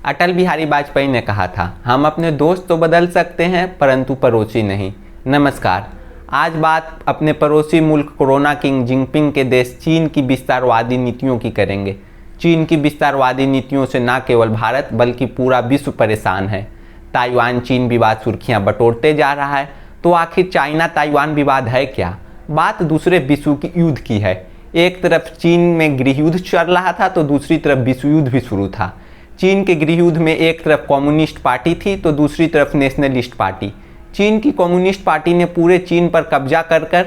अटल बिहारी वाजपेयी ने कहा था, हम अपने दोस्त तो बदल सकते हैं परंतु पड़ोसी नहीं। नमस्कार। आज बात अपने पड़ोसी मुल्क कोरोना किंग जिनपिंग के देश चीन की विस्तारवादी नीतियों की करेंगे। चीन की विस्तारवादी नीतियों से न केवल भारत बल्कि पूरा विश्व परेशान है। ताइवान चीन विवाद सुर्खियां बटोरते जा रहा है, तो आखिर चाइना ताइवान विवाद है क्या? बात दूसरे विश्व की युद्ध की है। एक तरफ चीन में गृह युद्ध चल रहा था तो दूसरी तरफ विश्व युद्ध भी शुरू था। चीन के गृह युद्ध में एक तरफ कम्युनिस्ट पार्टी थी तो दूसरी तरफ नेशनलिस्ट पार्टी। चीन की कम्युनिस्ट पार्टी ने पूरे चीन पर कब्जा कर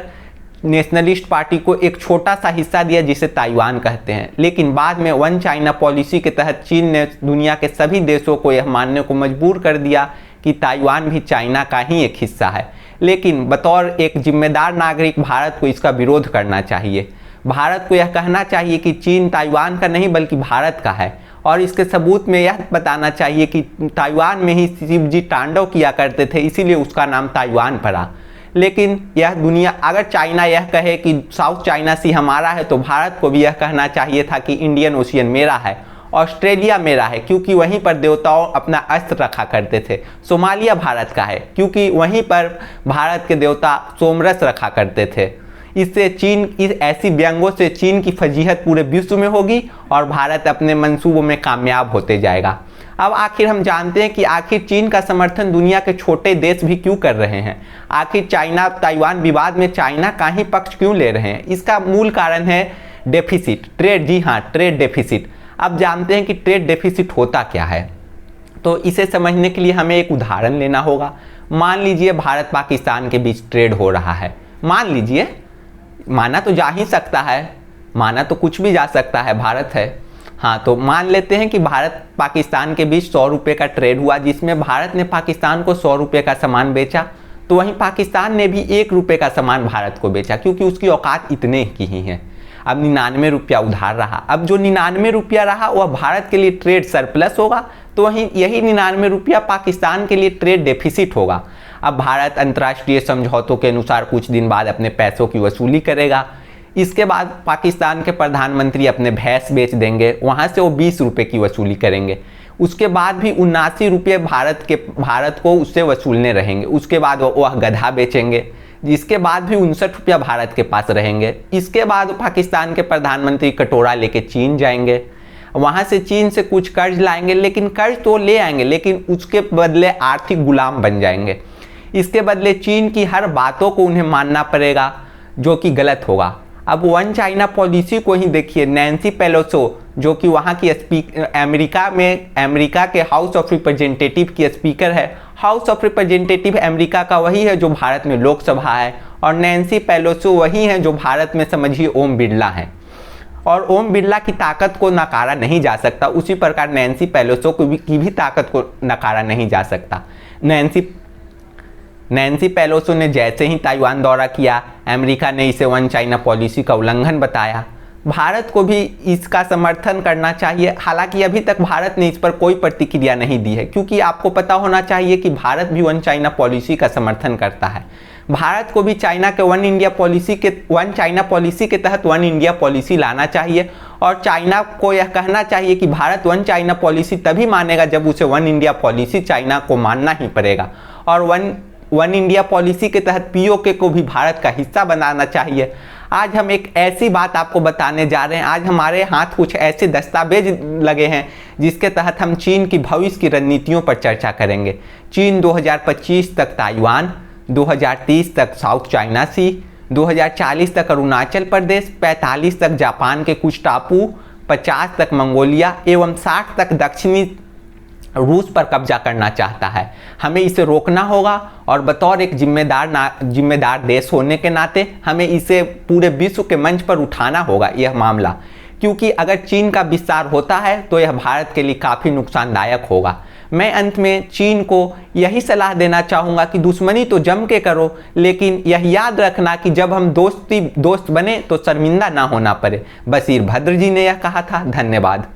नेशनलिस्ट पार्टी को एक छोटा सा हिस्सा दिया जिसे ताइवान कहते हैं। लेकिन बाद में वन चाइना पॉलिसी के तहत चीन ने दुनिया के सभी देशों को यह मानने को मजबूर कर दिया कि ताइवान भी चाइना का ही एक हिस्सा है। लेकिन बतौर एक जिम्मेदार नागरिक भारत को इसका विरोध करना चाहिए। भारत को यह कहना चाहिए कि चीन ताइवान का नहीं बल्कि भारत का है, और इसके सबूत में यह बताना चाहिए कि ताइवान में ही शिव जी तांडव किया करते थे, इसीलिए उसका नाम ताइवान पड़ा। लेकिन यह दुनिया, अगर चाइना यह कहे कि साउथ चाइना सी हमारा है, तो भारत को भी यह कहना चाहिए था कि इंडियन ओशियन मेरा है, ऑस्ट्रेलिया मेरा है क्योंकि वहीं पर देवताओं अपना अस्त्र रखा करते थे। सोमालिया भारत का है क्योंकि वहीं पर भारत के देवता सोमरस रखा करते थे। इससे चीन, इस ऐसी व्यंगों से चीन की फजीहत पूरे विश्व में होगी और भारत अपने मंसूबों में कामयाब होते जाएगा। अब आखिर हम जानते हैं कि आखिर चीन का समर्थन दुनिया के छोटे देश भी क्यों कर रहे हैं। आखिर चाइना ताइवान विवाद में चाइना का ही पक्ष क्यों ले रहे हैं? इसका मूल कारण है डेफिसिट, ट्रेड। जी हाँ, ट्रेड डेफिसिट। अब जानते हैं कि ट्रेड डेफिसिट होता क्या है। तो इसे समझने के लिए हमें एक उदाहरण लेना होगा। मान लीजिए भारत पाकिस्तान के बीच ट्रेड हो रहा है। मान लीजिए, माना तो जा ही सकता है, माना तो कुछ भी जा सकता है, भारत है। हाँ, तो मान लेते हैं कि भारत पाकिस्तान के बीच 100 रुपये का ट्रेड हुआ जिसमें भारत ने पाकिस्तान को 100 रुपये का सामान बेचा, तो वहीं पाकिस्तान ने भी 1 रुपये का सामान भारत को बेचा क्योंकि उसकी औकात इतने की ही है। अब 99 रुपया उधार रहा। अब जो 99 रुपया रहा वह भारत के लिए ट्रेड सरप्लस होगा, तो वहीं यही 99 रुपया पाकिस्तान के लिए ट्रेड डेफिसिट होगा। अब भारत अंतर्राष्ट्रीय समझौतों के अनुसार कुछ दिन बाद अपने पैसों की वसूली करेगा। इसके बाद पाकिस्तान के प्रधानमंत्री अपने भैंस बेच देंगे, वहाँ से वो 20 रुपये की वसूली करेंगे। उसके बाद भी 79 रुपये भारत को उससे वसूलने रहेंगे। उसके बाद वह गधा बेचेंगे, जिसके बाद भी 59 रुपया भारत के पास रहेंगे। इसके बाद पाकिस्तान के प्रधानमंत्री कटोरा लेके चीन जाएंगे, वहाँ से चीन से कुछ कर्ज लाएंगे, लेकिन कर्ज तो ले आएंगे लेकिन उसके बदले आर्थिक गुलाम बन जाएंगे। इसके बदले चीन की हर बातों को उन्हें मानना पड़ेगा जो कि गलत होगा। अब वन चाइना पॉलिसी को ही देखिए। नैन्सी पेलोसी जो कि वहाँ की अमेरिका के हाउस ऑफ रिप्रेजेंटेटिव की स्पीकर है। हाउस ऑफ रिप्रेजेंटेटिव अमेरिका का वही है जो भारत में लोकसभा है, और नैन्सी पेलोसी वही है जो भारत में समझिए ओम बिरला है, और ओम बिरला की ताकत को नकारा नहीं जा सकता। उसी प्रकार नैन्सी पेलोसी की भी ताकत को नकारा नहीं जा सकता। नैन्सी पेलोसी ने जैसे ही ताइवान दौरा किया, अमेरिका ने इसे वन चाइना पॉलिसी का उल्लंघन बताया। भारत को भी इसका समर्थन करना चाहिए। हालांकि अभी तक भारत ने इस पर कोई प्रतिक्रिया नहीं दी है, क्योंकि आपको पता होना चाहिए कि भारत भी वन चाइना पॉलिसी का समर्थन करता है। भारत को भी चाइना के वन चाइना पॉलिसी के तहत वन इंडिया पॉलिसी लाना चाहिए, और चाइना को यह कहना चाहिए कि भारत वन चाइना पॉलिसी तभी मानेगा जब उसे वन इंडिया पॉलिसी चाइना को मानना ही पड़ेगा। और वन इंडिया पॉलिसी के तहत पीओके को भी भारत का हिस्सा बनाना चाहिए। आज हम एक ऐसी बात आपको बताने जा रहे हैं। आज हमारे हाथ कुछ ऐसे दस्तावेज लगे हैं जिसके तहत हम चीन की भविष्य की रणनीतियों पर चर्चा करेंगे। चीन 2025 तक ताइवान, 2030 तक साउथ चाइना सी, 2040 तक अरुणाचल प्रदेश, 45 तक जापान के कुछ टापू, 50 तक मंगोलिया एवं 60 तक दक्षिणी रूस पर कब्जा करना चाहता है। हमें इसे रोकना होगा, और बतौर एक जिम्मेदार देश होने के नाते हमें इसे पूरे विश्व के मंच पर उठाना होगा यह मामला, क्योंकि अगर चीन का विस्तार होता है तो यह भारत के लिए काफ़ी नुकसानदायक होगा। मैं अंत में चीन को यही सलाह देना चाहूँगा कि दुश्मनी तो जम के करो, लेकिन यह याद रखना कि जब हम दोस्त बने तो शर्मिंदा ना होना पड़े। बशीर भद्र जी ने यह कहा था। धन्यवाद।